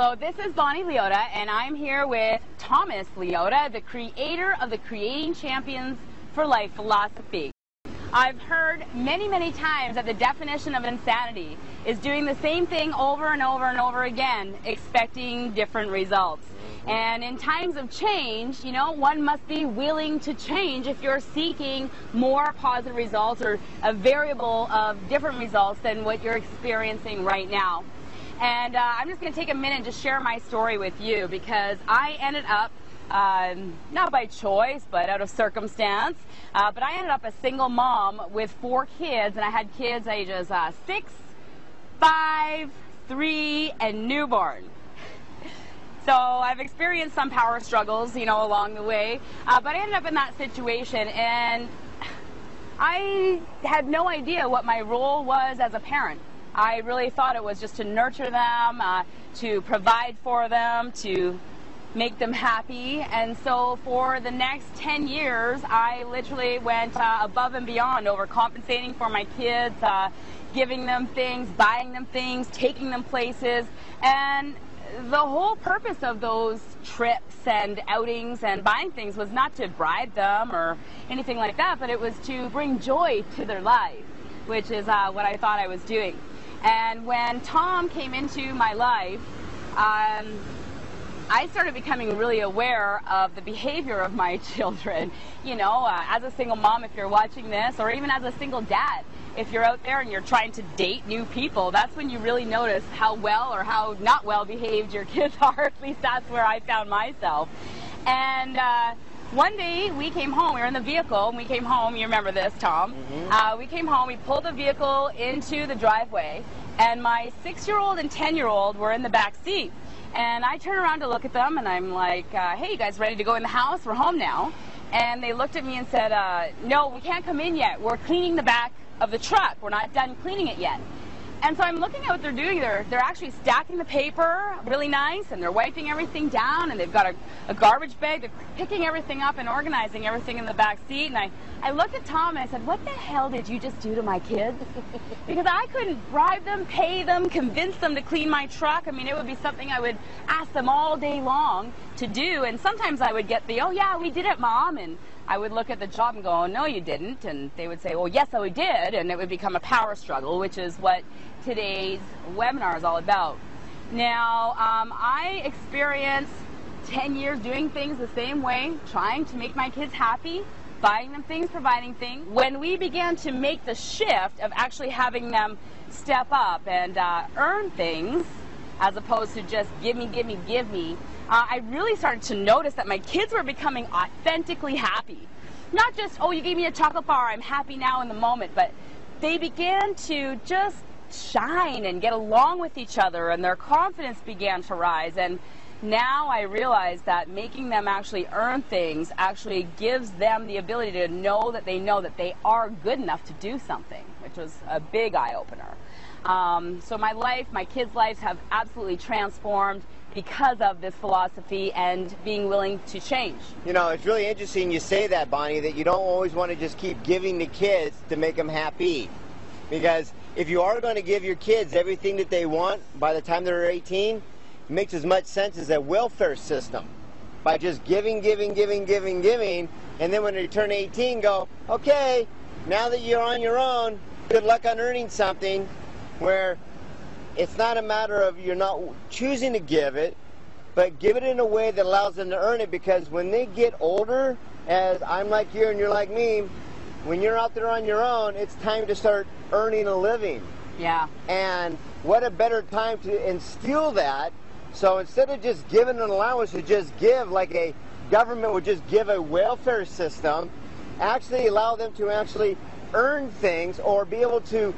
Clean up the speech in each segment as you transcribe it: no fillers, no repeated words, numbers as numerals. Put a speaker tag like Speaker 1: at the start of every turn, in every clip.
Speaker 1: Hello, this is Bonnie Leota, and I'm here with Thomas Leota, the creator of the Creating Champions for Life philosophy. I've heard many times that the definition of insanity is doing the same thing over and over and over again, expecting different results. And in times of change, you know, one must be willing to change if you're seeking more positive results or a variable of different results than what you're experiencing right now. And I'm just going to take a minute to share my story with you, because I ended up, not by choice, but out of circumstance, but I ended up a single mom with 4 kids, and I had kids ages 6, 5, 3, and newborn. So I've experienced some power struggles, you know, along the way, but I ended up in that situation, and I had no idea what my role was as a parent. I really thought it was just to nurture them, to provide for them, to make them happy. And so for the next 10 years, I literally went above and beyond, overcompensating for my kids, giving them things, buying them things, taking them places. And the whole purpose of those trips and outings and buying things was not to bribe them or anything like that, but it was to bring joy to their life, which is what I thought I was doing. And when Tom came into my life, I started becoming really aware of the behavior of my children. You know, as a single mom, if you're watching this, or even as a single dad, if you're out there and you're trying to date new people, that's when you really notice how well or how not well behaved your kids are. At least that's where I found myself. And one day we came home, we were in the vehicle, and we came home, you remember this, Tom. We came home, we pulled the vehicle into the driveway, and my 6-year-old and 10-year-old were in the back seat. And I turned around to look at them, and I'm like, hey, you guys ready to go in the house? We're home now. And they looked at me and said, no, we can't come in yet. We're cleaning the back of the truck. We're not done cleaning it yet. And so I'm looking at what they're doing. They're actually stacking the paper really nice, and they're wiping everything down, and they've got a garbage bag. They're picking everything up and organizing everything in the back seat. And I looked at Tom and I said, what the hell did you just do to my kids? Because I couldn't bribe them, pay them, convince them to clean my truck. I mean, it would be something I would ask them all day long to do. And sometimes I would get the, oh yeah, we did it, Mom. And I would look at the job and go, oh, no, you didn't. And they would say, well, yes, we did. And it would become a power struggle, which is what today's webinar is all about. Now, I experienced 10 years doing things the same way, trying to make my kids happy, buying them things, providing things. When we began to make the shift of actually having them step up and earn things, as opposed to just give me, I really started to notice that my kids were becoming authentically happy. Not just, oh, you gave me a chocolate bar, I'm happy now in the moment, but they began to just shine and get along with each other, and their confidence began to rise. And now I realize that making them actually earn things actually gives them the ability to know that they are good enough to do something, which was a big eye-opener. So my kids' lives have absolutely transformed because of this philosophy and being willing to change.
Speaker 2: You know, it's really interesting you say that, Bonnie, that you don't always want to just keep giving to kids to make them happy. Because if you are going to give your kids everything that they want by the time they're 18, it makes as much sense as a welfare system. By just giving, and then when they turn 18, go, okay, now that you're on your own, good luck on earning something, where it's not a matter of you're not choosing to give it, but give it in a way that allows them to earn it. Because when they get older, as I'm like you and you're like me, when you're out there on your own, it's time to start earning a living.
Speaker 1: Yeah.
Speaker 2: And what a better time to instill that. So instead of just giving an allowance to just give, like a government would just give a welfare system, actually allow them to actually earn things, or be able to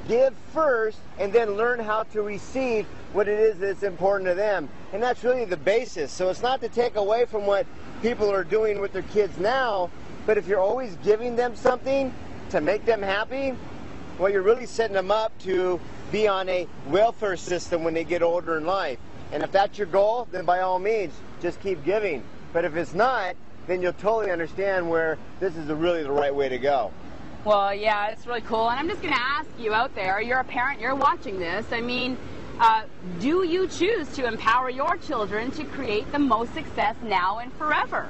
Speaker 2: give first and then learn how to receive what it is that's important to them. And that's really the basis. So it's not to take away from what people are doing with their kids now, but if you're always giving them something to make them happy, well, you're really setting them up to be on a welfare system when they get older in life. And if that's your goal, then by all means, just keep giving. But if it's not, then you'll totally understand where this is really the right way to go.
Speaker 1: Well, yeah, it's really cool. And I'm just going to ask you out there, you're a parent, you're watching this. I mean, Do you choose to empower your children to create the most success now and forever?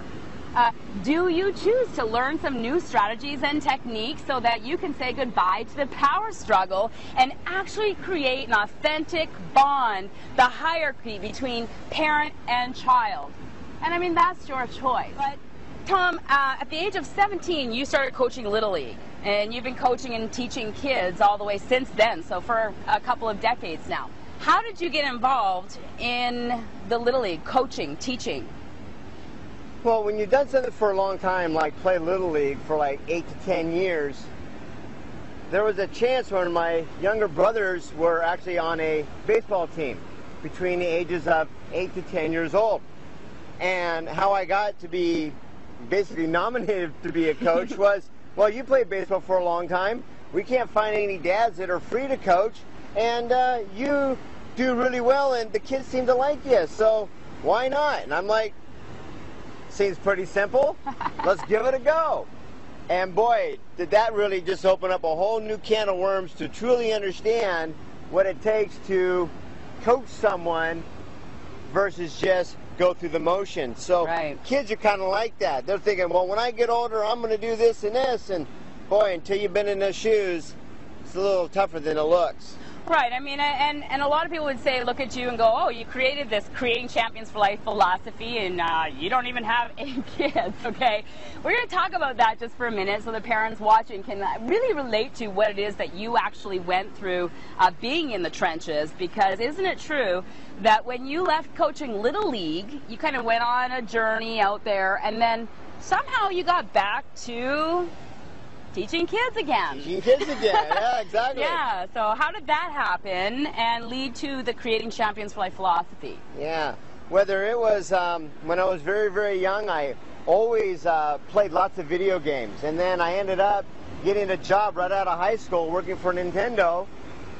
Speaker 1: Do you choose to learn some new strategies and techniques so that you can say goodbye to the power struggle and actually create an authentic bond, the hierarchy between parent and child? And I mean, that's your choice. But Tom, at the age of 17, you started coaching Little League, and you've been coaching and teaching kids all the way since then, so for a couple of decades now. How did you get involved in the Little League, coaching, teaching?
Speaker 2: Well, when you've done something for a long time, like play Little League for like 8 to 10 years, there was a chance when my younger brothers were actually on a baseball team between the ages of 8 to 10 years old. And how I got to be basically nominated to be a coach was, well, you played baseball for a long time. We can't find any dads that are free to coach, and you do really well, and the kids seem to like you, so why not? And I'm like, seems pretty simple. Let's give it a go. And boy, did that really just open up a whole new can of worms to truly understand what it takes to coach someone versus just go through the motions. So
Speaker 1: right.
Speaker 2: Kids are kind of like that. They're thinking, well, when I get older, I'm going to do this and this. And boy, until you've been in those shoes, it's a little tougher than it looks.
Speaker 1: Right. I mean, and a lot of people would say, look at you and go, oh, you created this Creating Champions for Life philosophy, and you don't even have any kids, okay? We're going to talk about that just for a minute so the parents watching can really relate to what it is that you actually went through being in the trenches, because isn't it true that when you left coaching Little League, you kind of went on a journey out there, and then somehow you got back to teaching kids again.
Speaker 2: Teaching kids again, yeah, exactly.
Speaker 1: Yeah, so how did that happen and lead to the Creating Champions for Life philosophy?
Speaker 2: Yeah, whether it was when I was very, very young, I always played lots of video games. And then I ended up getting a job right out of high school working for Nintendo.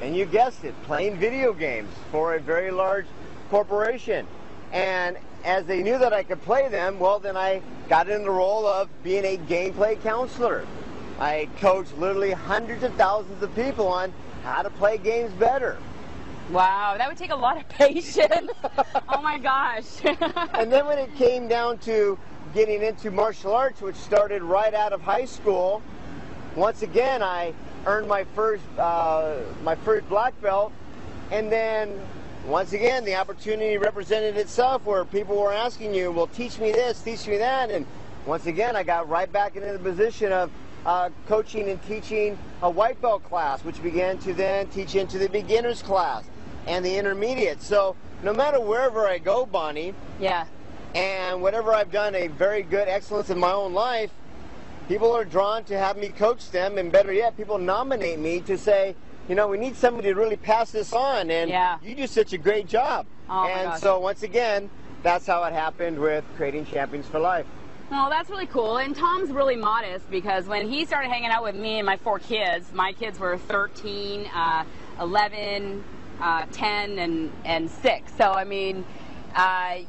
Speaker 2: And you guessed it, playing video games for a very large corporation. And as they knew that I could play them, well, then I got in the role of being a gameplay counselor. I coached literally hundreds of thousands of people on how to play games better.
Speaker 1: Wow, that would take a lot of patience. Oh my gosh.
Speaker 2: And then when it came down to getting into martial arts, which started right out of high school, once again I earned my first black belt, and then once again the opportunity represented itself where people were asking you, well, teach me this, teach me that, and once again I got right back into the position of coaching and teaching a white belt class, which began to then teach into the beginners class and the intermediate. So no matter wherever I go, Bonnie,
Speaker 1: yeah,
Speaker 2: and whatever I've done a very good excellence in my own life, people are drawn to have me coach them, and better yet, people nominate me to say, you know, we need somebody to really pass this on, and
Speaker 1: yeah,
Speaker 2: you do such a great job.
Speaker 1: Oh
Speaker 2: and so once again, that's how it happened with Creating Champions for Life.
Speaker 1: Well, that's really cool. And Tom's really modest, because when he started hanging out with me and my 4 kids, my kids were 13, 11, 10, and 6. So, I mean,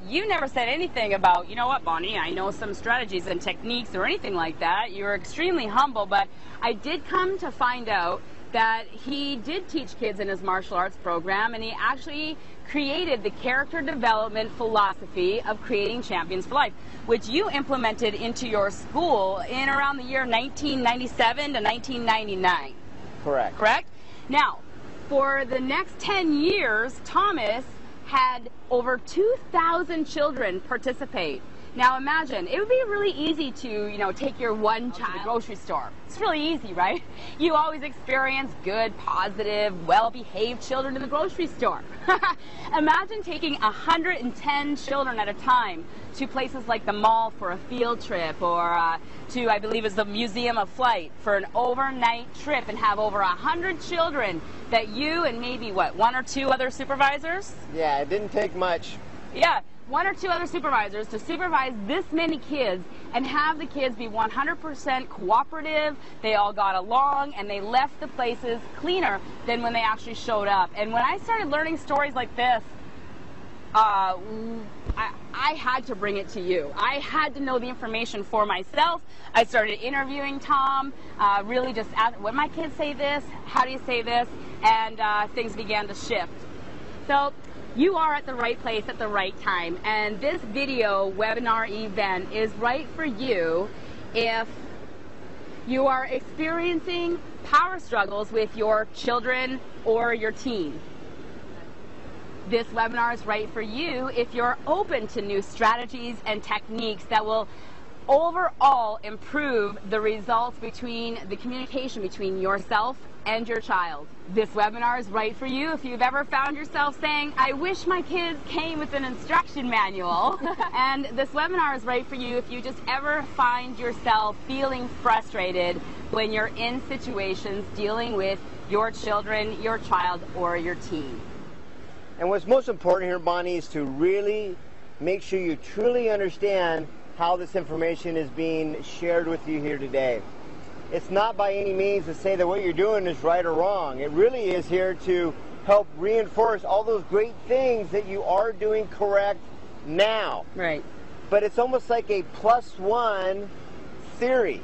Speaker 1: you never said anything about, you know what, Bonnie, I know some strategies and techniques or anything like that. You were extremely humble, but I did come to find out that he did teach kids in his martial arts program, and he actually created the character development philosophy of Creating Champions for Life, which you implemented into your school in around the year 1997 to 1999.
Speaker 2: Correct.
Speaker 1: Correct? Now, for the next 10 years, Thomas had over 2,000 children participate. Now imagine, it would be really easy to, you know, take your one child to the grocery store. It's really easy, right? You always experience good, positive, well-behaved children in the grocery store. Imagine taking 110 children at a time to places like the mall for a field trip, or to, I believe, is the Museum of Flight for an overnight trip, and have over 100 children that you and maybe, what, 1 or 2 other supervisors?
Speaker 2: Yeah, it didn't take much.
Speaker 1: Yeah. 1 or 2 other supervisors to supervise this many kids and have the kids be 100% cooperative. They all got along, and they left the places cleaner than when they actually showed up. And when I started learning stories like this, I had to bring it to you. I had to know the information for myself. I started interviewing Tom, really just asked, when my kids say this, how do you say this? And things began to shift. So you are at the right place at the right time, and this video webinar event is right for you if you are experiencing power struggles with your children or your teen. This webinar is right for you if you're open to new strategies and techniques that will overall improve the results between the communication between yourself and your child. This webinar is right for you if you've ever found yourself saying, I wish my kids came with an instruction manual. And this webinar is right for you if you just ever find yourself feeling frustrated when you're in situations dealing with your children, your child, or your teen.
Speaker 2: And what's most important here, Bonnie, is to really make sure you truly understand how this information is being shared with you here today. It's not by any means to say that what you're doing is right or wrong. It really is here to help reinforce all those great things that you are doing correct now.
Speaker 1: Right.
Speaker 2: But it's almost like a +1 theory.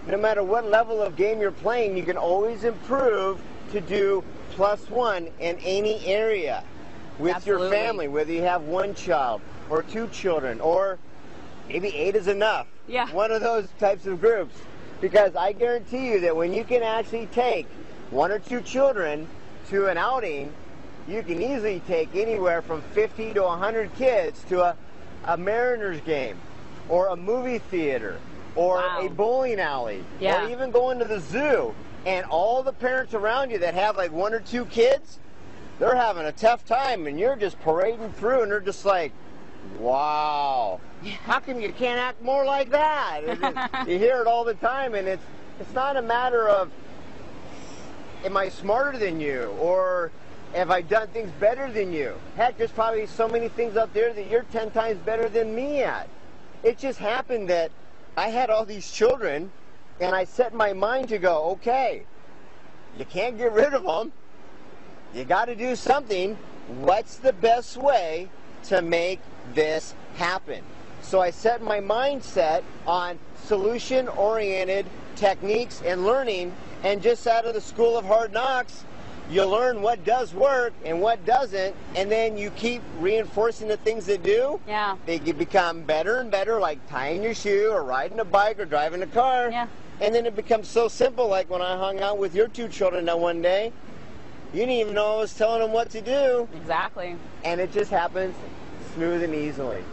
Speaker 2: No matter what level of game you're playing, you can always improve to do +1 in any area with
Speaker 1: Absolutely.
Speaker 2: your family, whether you have one child or 2 children, or maybe 8 is enough.
Speaker 1: Yeah.
Speaker 2: One of those types of groups. Because I guarantee you that when you can actually take 1 or 2 children to an outing, you can easily take anywhere from 50 to 100 kids to a Mariners game, or a movie theater, or
Speaker 1: Wow.
Speaker 2: a bowling alley,
Speaker 1: Yeah.
Speaker 2: or even going to the zoo. And all the parents around you that have like 1 or 2 kids, they're having a tough time, and you're just parading through, and they're just like, wow, how come you can't act more like that? You hear it all the time, and it's not a matter of, am I smarter than you, or have I done things better than you? Heck, there's probably so many things out there that you're 10 times better than me at. It just happened that I had all these children, and I set my mind to go, okay, you can't get rid of them. You got to do something. What's the best way to make this happen? So I set my mindset on solution-oriented techniques and learning, and just out of the school of hard knocks, you learn what does work and what doesn't, and then you keep reinforcing the things that do.
Speaker 1: Yeah.
Speaker 2: They become better and better, like tying your shoe or riding a bike or driving a car.
Speaker 1: Yeah.
Speaker 2: And then it becomes so simple, like when I hung out with your 2 children that one day, you didn't even know I was telling them what to do.
Speaker 1: Exactly.
Speaker 2: And it just happens smooth and easily.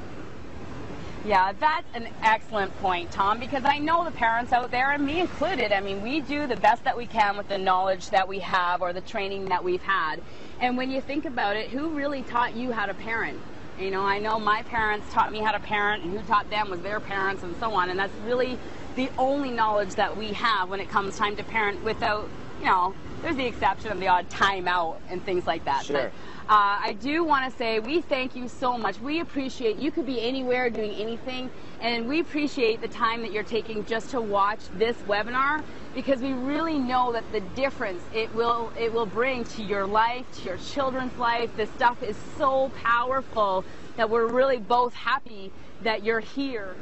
Speaker 1: Yeah, that's an excellent point, Tom, because I know the parents out there, and me included, I mean, we do the best that we can with the knowledge that we have or the training that we've had. And when you think about it, who really taught you how to parent? You know, I know my parents taught me how to parent, and who taught them was their parents and so on. And that's really the only knowledge that we have when it comes time to parent without, you know, there's the exception of the odd timeout and things like that.
Speaker 2: Sure.
Speaker 1: But, I do want to say we thank you so much. We appreciate, you could be anywhere doing anything, and we appreciate the time that you're taking just to watch this webinar, because we really know that the difference it will bring to your life, to your children's life. This stuff is so powerful that we're really both happy that you're here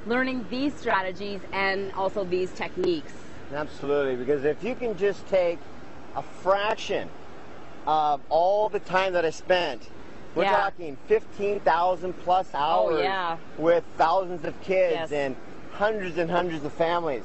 Speaker 1: learning these strategies and also these techniques.
Speaker 2: Absolutely, because if you can just take a fraction of all the time that I spent, we're
Speaker 1: Yeah.
Speaker 2: talking 15,000 plus hours
Speaker 1: yeah.
Speaker 2: with thousands of kids
Speaker 1: Yes.
Speaker 2: and hundreds of families.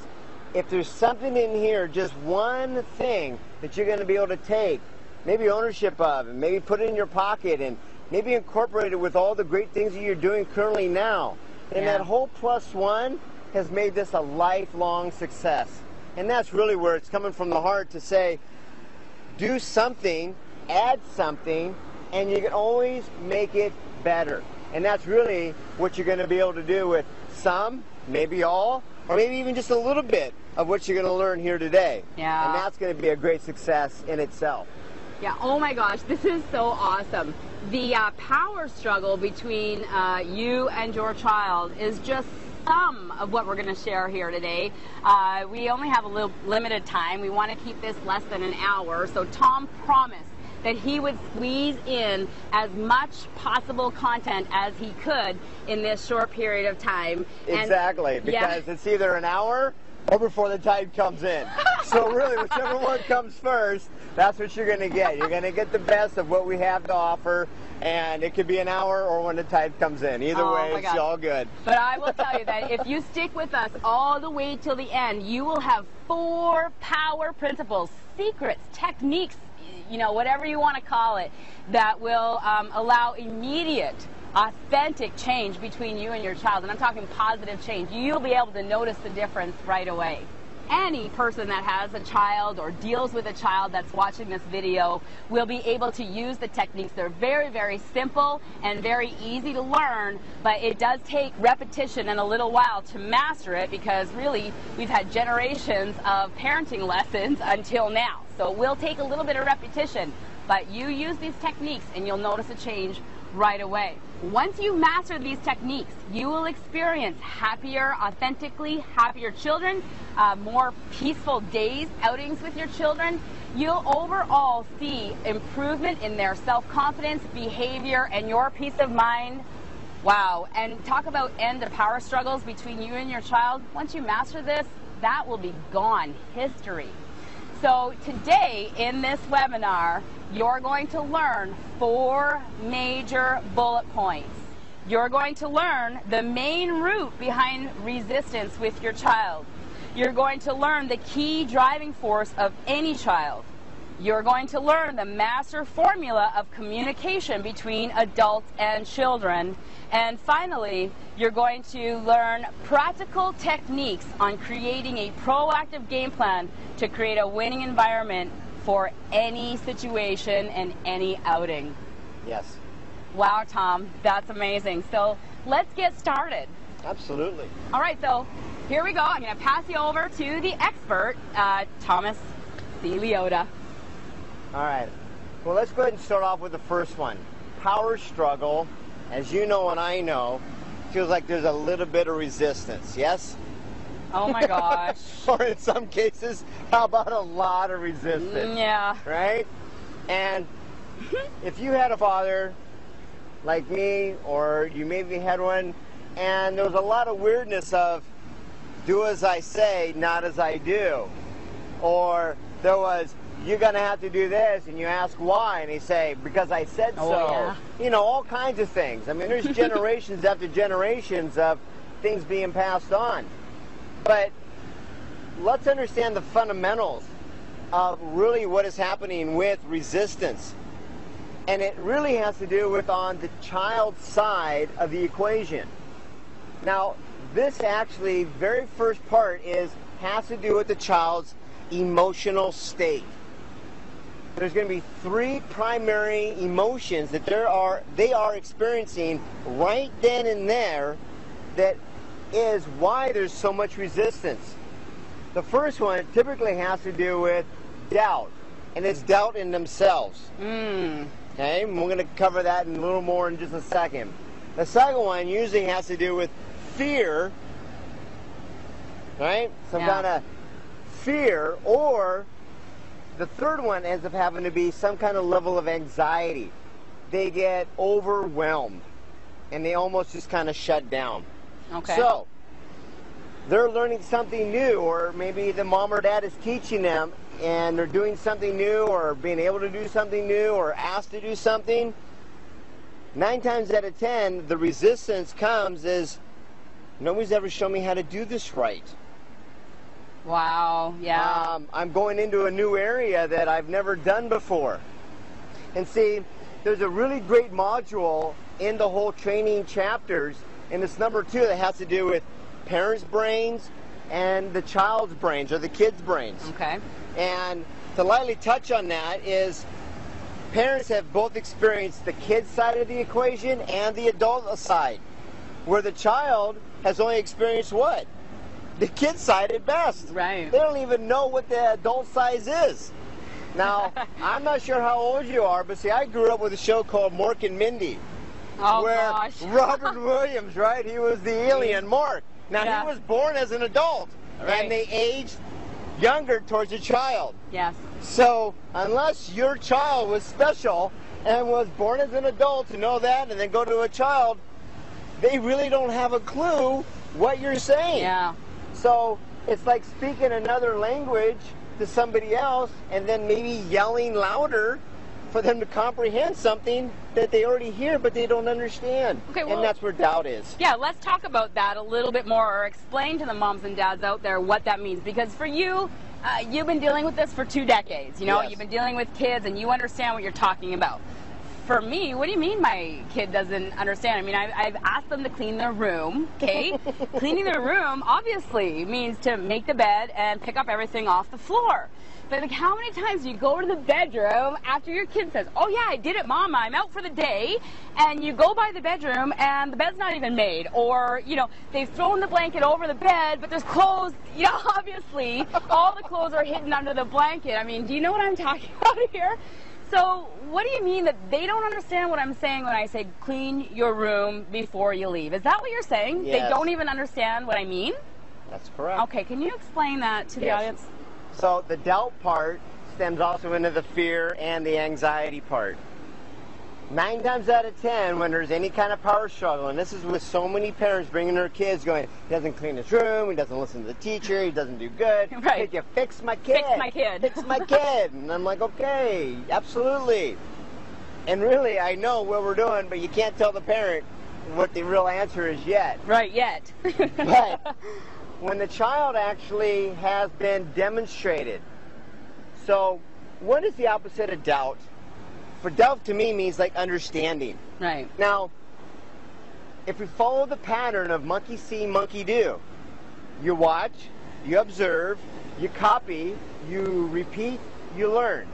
Speaker 2: If there's something in here, just one thing that you're going to be able to take, maybe ownership of, and maybe put it in your pocket, and maybe incorporate it with all the great things that you're doing currently now, and
Speaker 1: Yeah.
Speaker 2: that whole +1 has made this a lifelong success. And that's really where it's coming from the heart, to say, do something, add something, and you can always make it better. And that's really what you're going to be able to do with some, maybe all, or maybe even just a little bit of what you're going to learn here today.
Speaker 1: Yeah.
Speaker 2: And that's going to be a great success in itself.
Speaker 1: Yeah, oh my gosh, this is so awesome. The power struggle between you and your child is just some of what we're going to share here today. We only have a little limited time. We want to keep this less than an hour. So Tom promised that he would squeeze in as much possible content as he could in this short period of time.
Speaker 2: Exactly, because it's either an hour or before the tide comes in. So really, whichever one comes first, That's what you're going to get. You're going to get the best of what we have to offer, and it could be an hour or when the tide comes in. Either way, it's all good.
Speaker 1: But I will tell you that if you stick with us all the way till the end, you will have 4 power principles, secrets, techniques, you know, whatever you want to call it, that will allow immediate, authentic change between you and your child. And I'm talking positive change. You'll be able to notice the difference right away. Any person that has a child or deals with a child that's watching this video will be able to use the techniques. They're very, very simple and very easy to learn, but it does take repetition and a little while to master it, because really we've had generations of parenting lessons until now. So it will take a little bit of repetition, but you use these techniques and you'll notice a change right away. Once you master these techniques, you will experience happier, authentically happier children, more peaceful days, outings with your children. You'll overall see improvement in their self-confidence, behavior, and your peace of mind. Wow. And talk about end the power struggles between you and your child. Once you master this, that will be gone, history. So today in this webinar, you're going to learn 4 major bullet points. You're going to learn the main root behind resistance with your child. You're going to learn the key driving force of any child. You're going to learn the master formula of communication between adults and children. And finally, you're going to learn practical techniques on creating a proactive game plan to create a winning environment for any situation and any outing.
Speaker 2: Yes.
Speaker 1: Wow, Tom, that's amazing. So let's get started.
Speaker 2: Absolutely.
Speaker 1: All right, so here we go. I'm going to pass you over to the expert, Thomas C. Leota.
Speaker 2: All right. Well, let's go ahead and start off with the first one. Power struggle, as you know and I know, feels like there's a little bit of resistance, yes?
Speaker 1: Oh my gosh.
Speaker 2: Or in some cases, how about a lot of resistance?
Speaker 1: Yeah.
Speaker 2: Right? And if you had a father like me, or you maybe had one, and there was a lot of weirdness of do as I say, not as I do. Or there was, you're going to have to do this, and you ask why, and they say, because I said so.
Speaker 1: Yeah.
Speaker 2: You know, all kinds of things. I mean, there's generations after generations of things being passed on. But let's understand the fundamentals of really what is happening with resistance. And it really has to do with on the child's side of the equation. Now, this actually, very first part has to do with the child's emotional state. There's going to be 3 primary emotions that they are experiencing right then and there that is why there's so much resistance. The first one typically has to do with doubt, and it's doubt in themselves. Okay, and we're going to cover that in a little more in just a second. The second one usually has to do with fear, right? Some kind of fear, or the third one ends up having to be some kind of level of anxiety. They get overwhelmed, and they almost just kind of shut down.
Speaker 1: Okay.
Speaker 2: So, they're learning something new, or maybe the mom or dad is teaching them, and they're doing something new, or being able to do something new, or asked to do something. 9 times out of 10, the resistance comes is, nobody's ever shown me how to do this right.
Speaker 1: Wow, yeah.
Speaker 2: I'm going into a new area that I've never done before. And see, there's a really great module in the whole training chapters, and it's number 2 that has to do with parents' brains and the child's brains, or the kid's brains.
Speaker 1: Okay.
Speaker 2: And to lightly touch on that is, parents have both experienced the kid side of the equation and the adult side, where the child has only experienced what? The kid side at best.
Speaker 1: Right.
Speaker 2: They don't even know what the adult size is. Now, I'm not sure how old you are, but see, I grew up with a show called Mork and Mindy.
Speaker 1: Oh,
Speaker 2: where
Speaker 1: gosh.
Speaker 2: Robert Williams, right? He was the alien Mork. Now, he was born as an adult,
Speaker 1: right,
Speaker 2: and they aged younger towards a child.
Speaker 1: Yes.
Speaker 2: So, unless your child was special and was born as an adult to know that and then go to a child, they really don't have a clue what you're saying.
Speaker 1: Yeah.
Speaker 2: So, it's like speaking another language to somebody else and then maybe yelling louder for them to comprehend something that they already hear but they don't understand.
Speaker 1: Okay, well,
Speaker 2: and that's where doubt is.
Speaker 1: Yeah, let's talk about that a little bit more, or explain to the moms and dads out there what that means. Because for you, you've been dealing with this for 2 decades. You know,
Speaker 2: Yes.
Speaker 1: You've been dealing with kids and you understand what you're talking about. For me, what do you mean my kid doesn't understand? I mean, I've asked them to clean their room, okay? Cleaning their room obviously means to make the bed and pick up everything off the floor. But like, how many times do you go to the bedroom after your kid says, oh yeah, I did it, Mama, I'm out for the day, and you go by the bedroom and the bed's not even made, or, you know, they've thrown the blanket over the bed, but there's clothes, you know, obviously, all the clothes are hidden under the blanket. I mean, do you know what I'm talking about here? So what do you mean that they don't understand what I'm saying when I say clean your room before you leave? Is that what you're saying?
Speaker 2: Yes.
Speaker 1: They don't even understand what I mean?
Speaker 2: That's correct.
Speaker 1: Okay, can you explain that to the
Speaker 2: Yes.
Speaker 1: audience?
Speaker 2: So the doubt part stems also into the fear and the anxiety part. 9 times out of 10, when there's any kind of power struggle, and this is with so many parents bringing their kids going, he doesn't clean his room, he doesn't listen to the teacher, he doesn't do good.
Speaker 1: Right.
Speaker 2: Could you fix my kid?
Speaker 1: Fix my kid.
Speaker 2: Fix my kid. And I'm like, okay, absolutely. And really, I know what we're doing, but you can't tell the parent what the real answer is yet.
Speaker 1: Right, yet.
Speaker 2: But when the child actually has been demonstrated. So what is the opposite of doubt? For doubt to me means like understanding.
Speaker 1: Right.
Speaker 2: Now, if we follow the pattern of monkey see, monkey do, you watch, you observe, you copy, you repeat, you learn.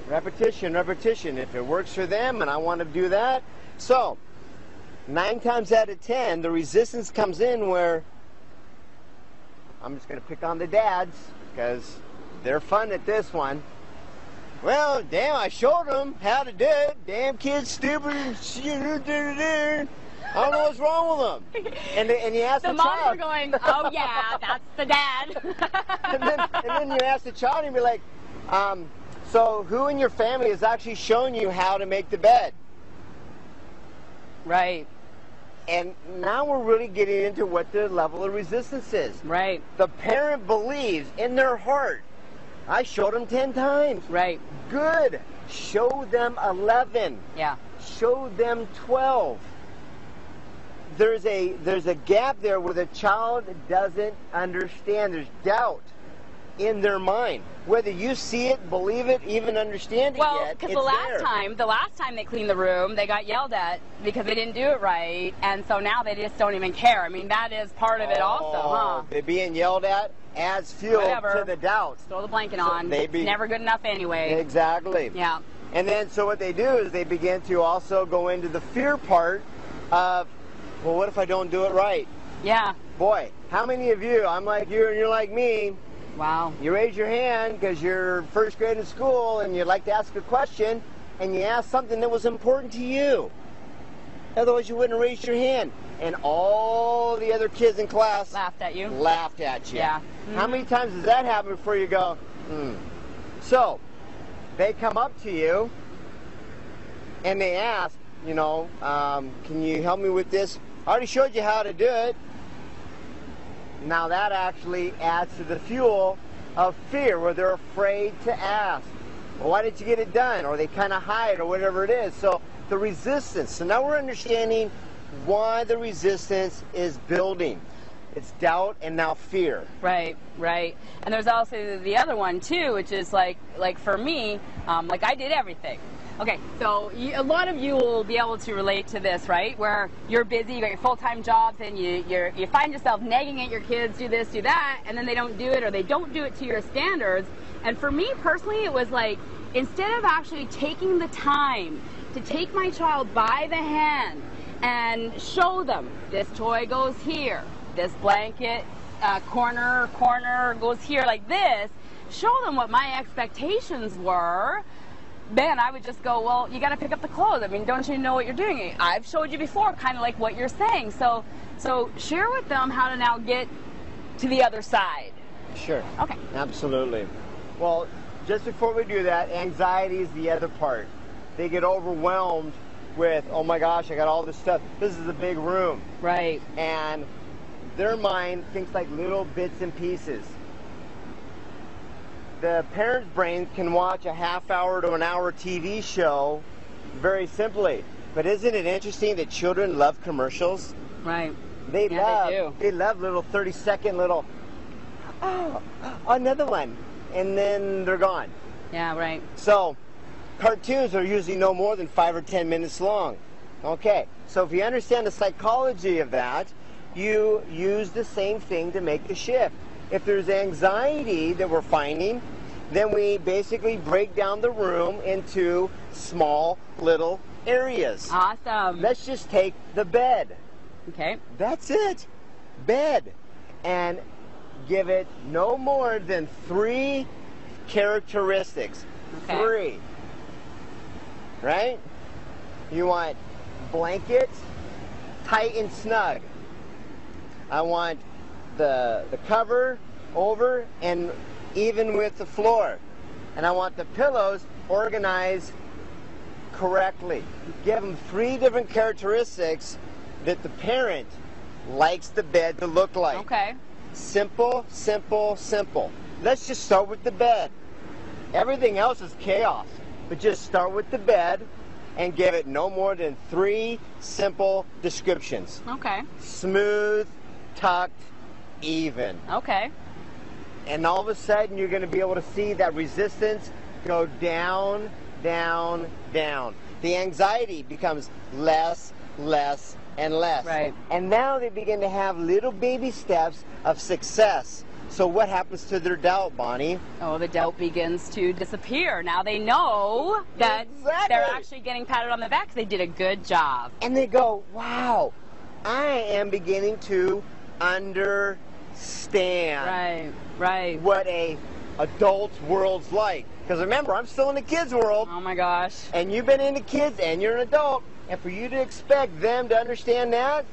Speaker 2: Repetition, repetition. If it works for them and I want to do that. So, 9 times out of 10, the resistance comes in where I'm just going to pick on the dads because they're fun at this one. Well, damn, I showed them how to do it. Damn kid's stupid. I don't know what's wrong with them. And you ask the
Speaker 1: moms
Speaker 2: child.
Speaker 1: are going, oh yeah, that's the dad.
Speaker 2: and then you ask the child and be like, so who in your family has actually shown you how to make the bed?
Speaker 1: Right.
Speaker 2: And now we're really getting into what the level of resistance is.
Speaker 1: Right.
Speaker 2: The parent believes in their heart, I showed them 10 times.
Speaker 1: Right.
Speaker 2: Good. Show them 11.
Speaker 1: Yeah.
Speaker 2: Show them 12. There's a gap there where the child doesn't understand. There's doubt in their mind. Whether you see it, believe it, even understand it
Speaker 1: Well,
Speaker 2: yet,
Speaker 1: because
Speaker 2: it's
Speaker 1: the last time they cleaned the room, they got yelled at because they didn't do it right, and so now they just don't even care. I mean, that is part of it also, huh?
Speaker 2: They're being yelled at adds fuel
Speaker 1: Whatever.
Speaker 2: to the doubts.
Speaker 1: Throw the blanket
Speaker 2: So
Speaker 1: on.
Speaker 2: they
Speaker 1: It's
Speaker 2: be-
Speaker 1: never good enough anyway.
Speaker 2: Exactly.
Speaker 1: Yeah.
Speaker 2: And then, so what they do is they begin to also go into the fear part of, well, what if I don't do it right?
Speaker 1: Yeah.
Speaker 2: Boy, how many of you, I'm like you and you're like me,
Speaker 1: Wow.
Speaker 2: you raise your hand because you're first grade in school and you'd like to ask a question and you ask something that was important to you. Otherwise you wouldn't raise your hand. And all the other kids in class
Speaker 1: Laughed at you.
Speaker 2: laughed at you.
Speaker 1: Yeah.
Speaker 2: How many times does that happen before you go, So, they come up to you and they ask, you know, can you help me with this? I already showed you how to do it. Now that actually adds to the fuel of fear where they're afraid to ask. Well, why didn't you get it done? Or they kind of hide or whatever it is. So the resistance. So now we're understanding why the resistance is building. It's doubt and now fear.
Speaker 1: Right, right. And there's also the other one too, which is like for me, like I did everything. Okay, so a lot of you will be able to relate to this, right? Where you're busy, you got your full-time jobs, and you find yourself nagging at your kids, do this, do that, and then they don't do it, or they don't do it to your standards. And for me personally, it was like, instead of actually taking the time to take my child by the hand and show them, this toy goes here, this blanket corner goes here like this, show them what my expectations were, then I would just go, well, you got to pick up the clothes. I mean, don't you know what you're doing? I've showed you before, kind of like what you're saying. So share with them how to now get to the other side.
Speaker 2: Sure.
Speaker 1: Okay.
Speaker 2: Absolutely. Well, just before we do that, anxiety is the other part. They get overwhelmed with, oh my gosh, I got all this stuff. This is a big room.
Speaker 1: Right.
Speaker 2: And their mind thinks like little bits and pieces. the parent's brain can watch a half-hour to an hour TV show very simply. But isn't it interesting that children love commercials?
Speaker 1: Right.
Speaker 2: They
Speaker 1: They
Speaker 2: love little 30-second little, oh, another one, and then they're gone.
Speaker 1: Yeah, right.
Speaker 2: So, cartoons are usually no more than 5 or 10 minutes long. Okay, so if you understand the psychology of that, you use the same thing to make the shift. If there's anxiety that we're finding, then we basically break down the room into small little areas.
Speaker 1: Awesome.
Speaker 2: Let's just take the bed.
Speaker 1: Okay.
Speaker 2: That's it. Bed. And give it no more than 3 characteristics.
Speaker 1: Okay.
Speaker 2: 3. Right? You want blanket, tight and snug. I want the cover over and even with the floor. And I want the pillows organized correctly. Give them 3 different characteristics that the parent likes the bed to look like.
Speaker 1: Okay.
Speaker 2: Simple, simple, simple. Let's just start with the bed. Everything else is chaos. But just start with the bed and give it no more than 3 simple descriptions.
Speaker 1: Okay.
Speaker 2: Smooth, tucked, even.
Speaker 1: Okay.
Speaker 2: And all of a sudden you're going to be able to see that resistance go down, down, down. The anxiety becomes less, less, and less.
Speaker 1: Right.
Speaker 2: And now they begin to have little baby steps of success. So what happens to their doubt, Bonnie?
Speaker 1: Oh, the doubt begins to disappear. Now they know that
Speaker 2: Exactly.
Speaker 1: they're actually getting patted on the back because they did a good job.
Speaker 2: And they go, wow, I am beginning to understand
Speaker 1: Right, right.
Speaker 2: what a adult's world's like. Because remember, I'm still in the kids' world,
Speaker 1: Oh my gosh.
Speaker 2: and you've been into kids, and you're an adult. And for you to expect them to understand that,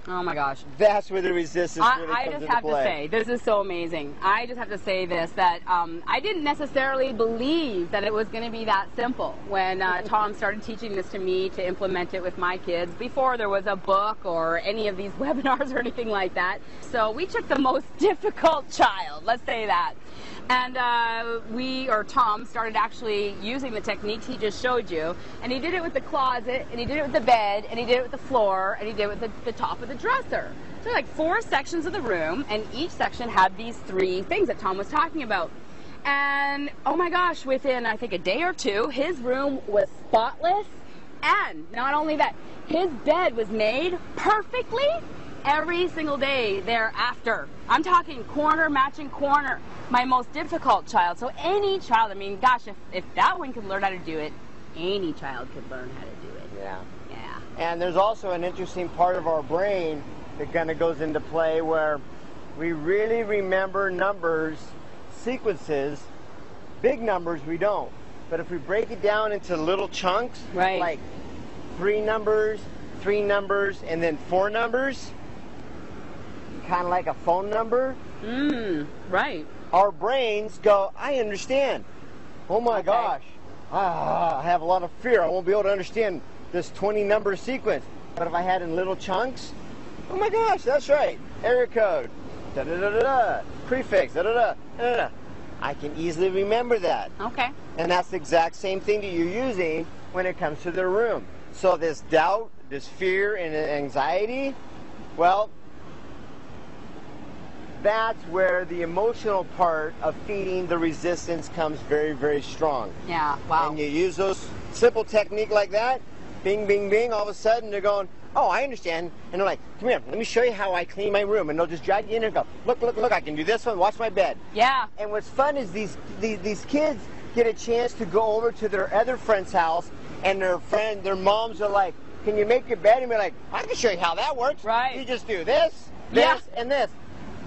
Speaker 1: Oh my gosh.
Speaker 2: that's where the resistance really
Speaker 1: I
Speaker 2: comes
Speaker 1: just
Speaker 2: into
Speaker 1: have to
Speaker 2: play.
Speaker 1: say, this is so amazing. I just have to say this, that I didn't necessarily believe that it was going to be that simple when Tom started teaching this to me to implement it with my kids before there was a book or any of these webinars or anything like that. So we took the most difficult child, let's say that. And Tom started actually using the techniques he just showed you, and he did it with the closet, and he did it with the bed, and he did it with the floor, and he did it with the top of the dresser. So like 4 sections of the room, and each section had these 3 things that Tom was talking about. And oh my gosh, within I think a day or 2, his room was spotless, and not only that, his bed was made perfectly every single day thereafter. I'm talking corner matching corner. My most difficult child. So any child, I mean, gosh, if that one could learn how to do it, any child could learn how to do it.
Speaker 2: Yeah.
Speaker 1: Yeah.
Speaker 2: And there's also an interesting part of our brain that kind of goes into play where we really remember numbers, sequences. Big numbers we don't. But if we break it down into little chunks,
Speaker 1: Right.
Speaker 2: like 3 numbers, 3 numbers, and then 4 numbers, kind of like a phone number,
Speaker 1: Right.
Speaker 2: our brains go, I understand. Oh my
Speaker 1: Okay.
Speaker 2: gosh, I have a lot of fear. I won't be able to understand this 20 number sequence. But if I had in little chunks, oh my gosh, that's right. Area code, da da da da da, prefix, da da da da da. I can easily remember that.
Speaker 1: Okay.
Speaker 2: And that's the exact same thing that you're using when it comes to their room. So this doubt, this fear, and anxiety, well, that's where the emotional part of feeding the resistance comes very, very strong.
Speaker 1: Yeah. Wow.
Speaker 2: And you use those simple technique like that, bing, bing, bing, all of a sudden they're going, oh, I understand. And they're like, come here, let me show you how I clean my room. And they'll just drag you in and go, look, look, look, I can do this one, watch my bed.
Speaker 1: Yeah.
Speaker 2: And what's fun is these kids get a chance to go over to their other friend's house, and their moms are like, can you make your bed? And be like, I can show you how that works.
Speaker 1: Right.
Speaker 2: You just do this,
Speaker 1: Yeah.
Speaker 2: this, and this.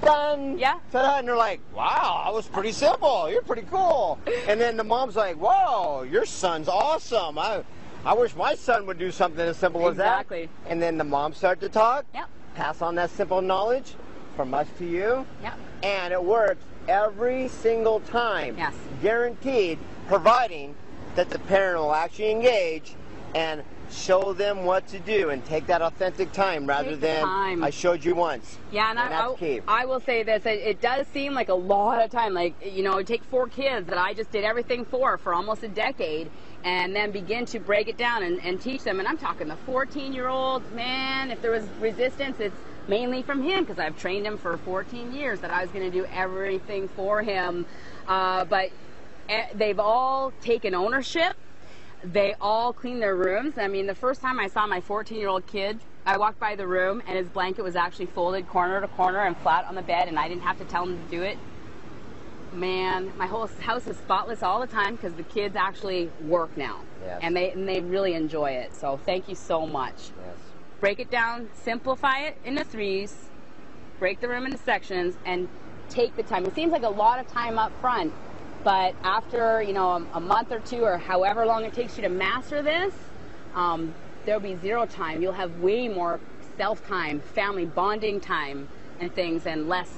Speaker 2: Done.
Speaker 1: Yeah.
Speaker 2: Ta-da. And they're like, wow, that was pretty simple. You're pretty cool. And then the mom's like, whoa, your son's awesome. I wish my son would do something as simple as that.
Speaker 1: Exactly.
Speaker 2: And then the moms start to talk.
Speaker 1: Yep.
Speaker 2: Pass on that simple knowledge from us to you.
Speaker 1: Yep.
Speaker 2: And it works every single time.
Speaker 1: Yes.
Speaker 2: Guaranteed, providing that the parent will actually engage and show them what to do and take that authentic time rather
Speaker 1: Take the
Speaker 2: than
Speaker 1: time.
Speaker 2: I showed you once.
Speaker 1: Yeah, and
Speaker 2: that's key.
Speaker 1: I will say this, it does seem like a lot of time. Like, you know, take 4 kids that I just did everything for almost a decade, and then begin to break it down and teach them. And I'm talking the 14-year-old, man, if there was resistance, it's mainly from him, because I've trained him for 14 years that I was going to do everything for him. But they've all taken ownership. They all clean their rooms. I mean, the first time I saw my 14-year-old kid, I walked by the room and his blanket was actually folded corner to corner and flat on the bed, and I didn't have to tell him to do it. Man, my whole house is spotless all the time because the kids actually work now.
Speaker 2: Yes.
Speaker 1: And they really enjoy it. So thank you so much.
Speaker 2: Yes.
Speaker 1: Break it down, simplify it into 3s, break the room into sections, and take the time. It seems like a lot of time up front, but after, you know, a month or 2 or however long it takes you to master this, there'll be 0 time. You'll have way more self-time, family bonding time and things, and less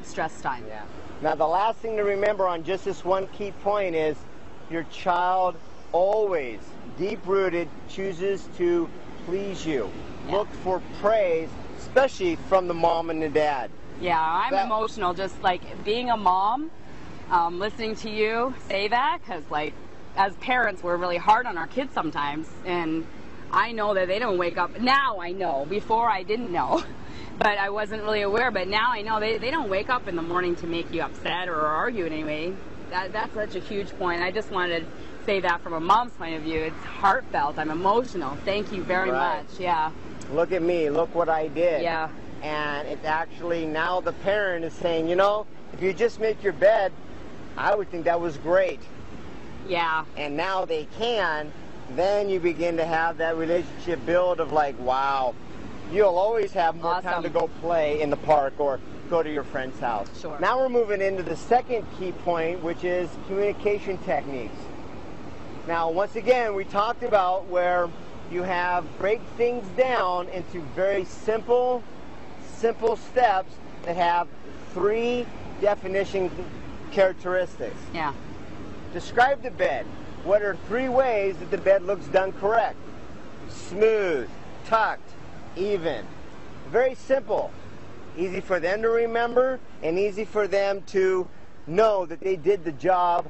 Speaker 1: stress time.
Speaker 2: Yeah. Now, the last thing to remember on just this one key point is your child always, deep-rooted, chooses to please you.
Speaker 1: Yeah.
Speaker 2: Look for praise, especially from the mom and the dad.
Speaker 1: Yeah, I'm emotional just like being a mom, listening to you say that, because like as parents we're really hard on our kids sometimes, and I know that they don't wake up. Now I know. Before I didn't know. But I wasn't really aware, but now I know they don't wake up in the morning to make you upset or argue anyway. That's such a huge point. I just wanted to say that from a mom's point of view. It's heartfelt. I'm emotional. Thank you very much. Yeah.
Speaker 2: Look at me. Look what I did.
Speaker 1: Yeah.
Speaker 2: And it's actually now the parent is saying, you know, if you just make your bed, I would think that was great.
Speaker 1: Yeah.
Speaker 2: And now they can, then you begin to have that relationship build of like, wow, you'll always have more time to go play in the park or go to your friend's house.
Speaker 1: Sure.
Speaker 2: Now we're moving into the second key point, which is communication techniques. Now, once again, we talked about where you have break things down into very simple steps that have 3 definition characteristics.
Speaker 1: Yeah.
Speaker 2: Describe the bed. What are 3 ways that the bed looks done correct? Smooth, tucked, even. Very simple. Easy for them to remember and easy for them to know that they did the job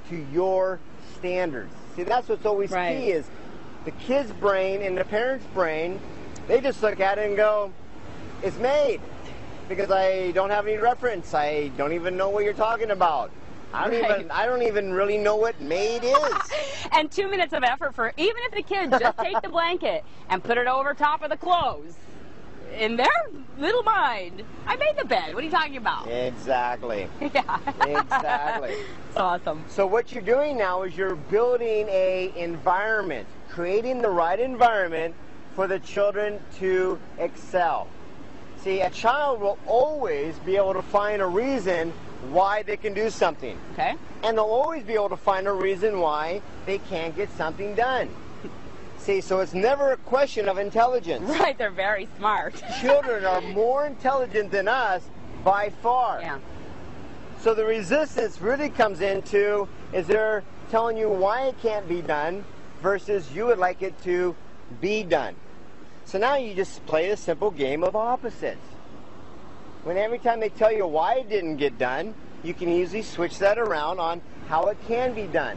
Speaker 2: to your standards. See, that's what's always key is the kid's brain and the parent's brain, they just look at it and go, it's made. Because I don't have any reference. I don't even know what you're talking about. I don't even really know what made is.
Speaker 1: And 2 minutes of effort for, even if the kids just take the blanket and put it over top of the clothes, in their little mind, I made the bed. What are you talking about?
Speaker 2: Exactly.
Speaker 1: Yeah.
Speaker 2: Exactly.
Speaker 1: It's awesome.
Speaker 2: So what you're doing now is you're building a environment, creating the right environment for the children to excel. See, a child will always be able to find a reason why they can do something.
Speaker 1: Okay.
Speaker 2: And they'll always be able to find a reason why they can't get something done. See, so it's never a question of intelligence.
Speaker 1: Right, they're very smart.
Speaker 2: Children are more intelligent than us by far.
Speaker 1: Yeah.
Speaker 2: So the resistance really comes into is they're telling you why it can't be done versus you would like it to be done. So now you just play a simple game of opposites. When every time they tell you why it didn't get done, you can easily switch that around on how it can be done.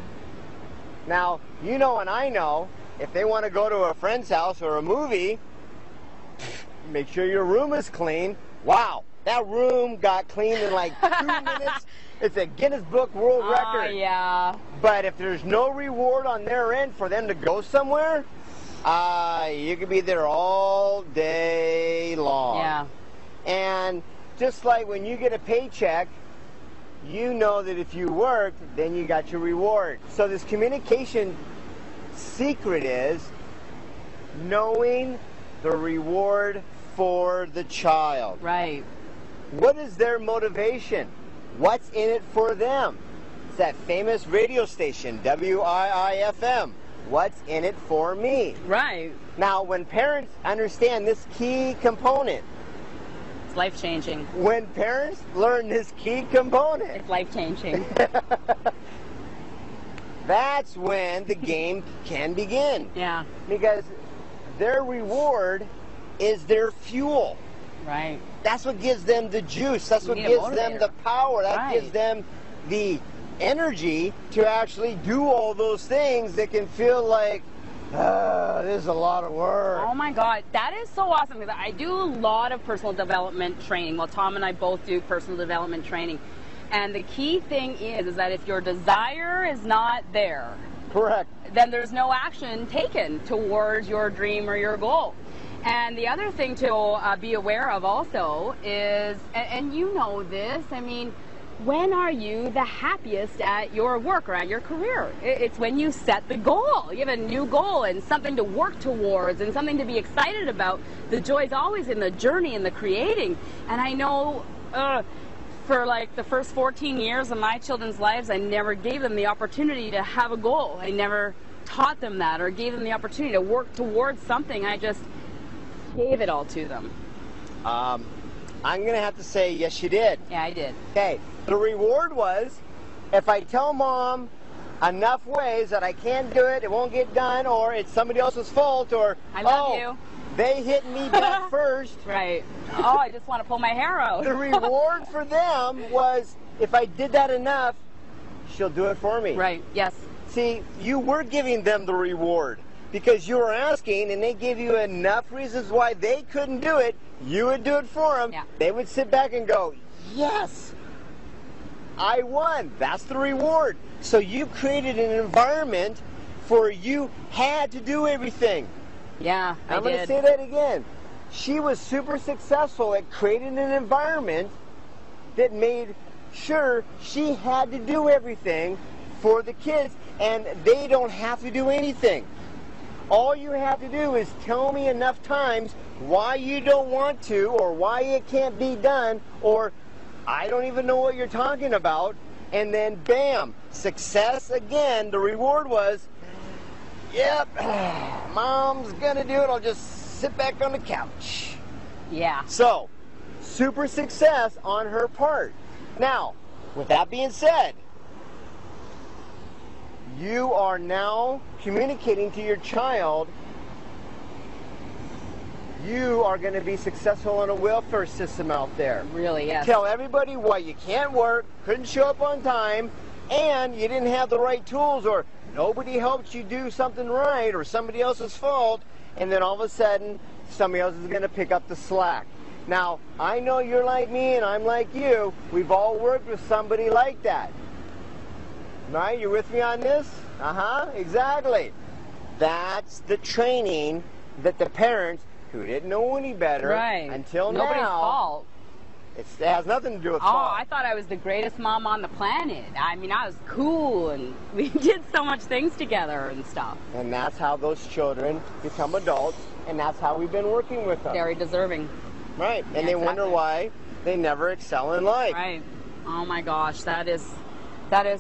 Speaker 2: Now, you know and I know, if they want to go to a friend's house or a movie, make sure your room is clean. Wow, that room got cleaned in like 2 minutes. It's a Guinness Book World Record.
Speaker 1: Yeah.
Speaker 2: But if there's no reward on their end for them to go somewhere, you could be there all day long.
Speaker 1: Yeah.
Speaker 2: And just like when you get a paycheck, you know that if you worked, then you got your reward. So this communication secret is knowing the reward for the child.
Speaker 1: Right.
Speaker 2: What is their motivation? What's in it for them? It's that famous radio station, WIIFM. What's in it for me?
Speaker 1: Right.
Speaker 2: Now, when parents understand this key component,
Speaker 1: It's life-changing.
Speaker 2: when parents learn this key component,
Speaker 1: It's life-changing.
Speaker 2: that's when the game can begin.
Speaker 1: Yeah.
Speaker 2: Because their reward is their fuel.
Speaker 1: Right.
Speaker 2: That's what gives them the juice. That's what gives them the power. That gives them the energy to actually do all those things that can feel like, this is a lot of work.
Speaker 1: Oh my God, that is so awesome, because I do a lot of personal development training. Well, Tom and I both do personal development training. And the key thing is that if your desire is not there,
Speaker 2: correct,
Speaker 1: then there's no action taken towards your dream or your goal. And the other thing to be aware of also is, and you know this, I mean, when are you the happiest at your work or at your career? It's when you set the goal. You have a new goal and something to work towards and something to be excited about. The joy is always in the journey and the creating. And I know for like the first 14 years of my children's lives, I never gave them the opportunity to have a goal. I never taught them that or gave them the opportunity to work towards something. I just gave it all to them.
Speaker 2: I'm going to have to say, yes, you did.
Speaker 1: Yeah, I did.
Speaker 2: Okay, the reward was, if I tell Mom enough ways that I can't do it, it won't get done, or it's somebody else's fault, or,
Speaker 1: I love you.
Speaker 2: They hit me back first.
Speaker 1: Right. Oh, I just want to pull my hair out.
Speaker 2: The reward for them was, if I did that enough, she'll do it for me.
Speaker 1: Right, yes.
Speaker 2: See, you were giving them the reward because you were asking, and they gave you enough reasons why they couldn't do it. You would do it for them.
Speaker 1: Yeah.
Speaker 2: They would sit back and go, yes, I won. That's the reward. So you created an environment for you had to do everything.
Speaker 1: Yeah,
Speaker 2: I'm going to say that again. She was super successful at creating an environment that made sure she had to do everything for the kids, and they don't have to do anything. All you have to do is tell me enough times why you don't want to, or why it can't be done, or I don't even know what you're talking about, and then bam, success again. The reward was, yep, Mom's gonna do it, I'll just sit back on the couch.
Speaker 1: Yeah.
Speaker 2: So, super success on her part. Now, with that being said, you are now communicating to your child you are going to be successful in a welfare system out there.
Speaker 1: Really, yes.
Speaker 2: Tell everybody why you can't work, couldn't show up on time, and you didn't have the right tools, or nobody helped you do something right, or somebody else's fault, and then all of a sudden somebody else is going to pick up the slack. Now, I know you're like me and I'm like you. We've all worked with somebody like that. Right? You with me on this? Exactly. That's the training that the parents who didn't know any better until
Speaker 1: Nobody's
Speaker 2: now.
Speaker 1: fault.
Speaker 2: It has nothing to do with
Speaker 1: fault. I thought I was the greatest mom on the planet. I mean, I was cool, and we did so much things together and stuff.
Speaker 2: And that's how those children become adults, and that's how we've been working with them.
Speaker 1: Very deserving.
Speaker 2: Right, and they wonder why they never excel in life.
Speaker 1: Right. Oh my gosh, that is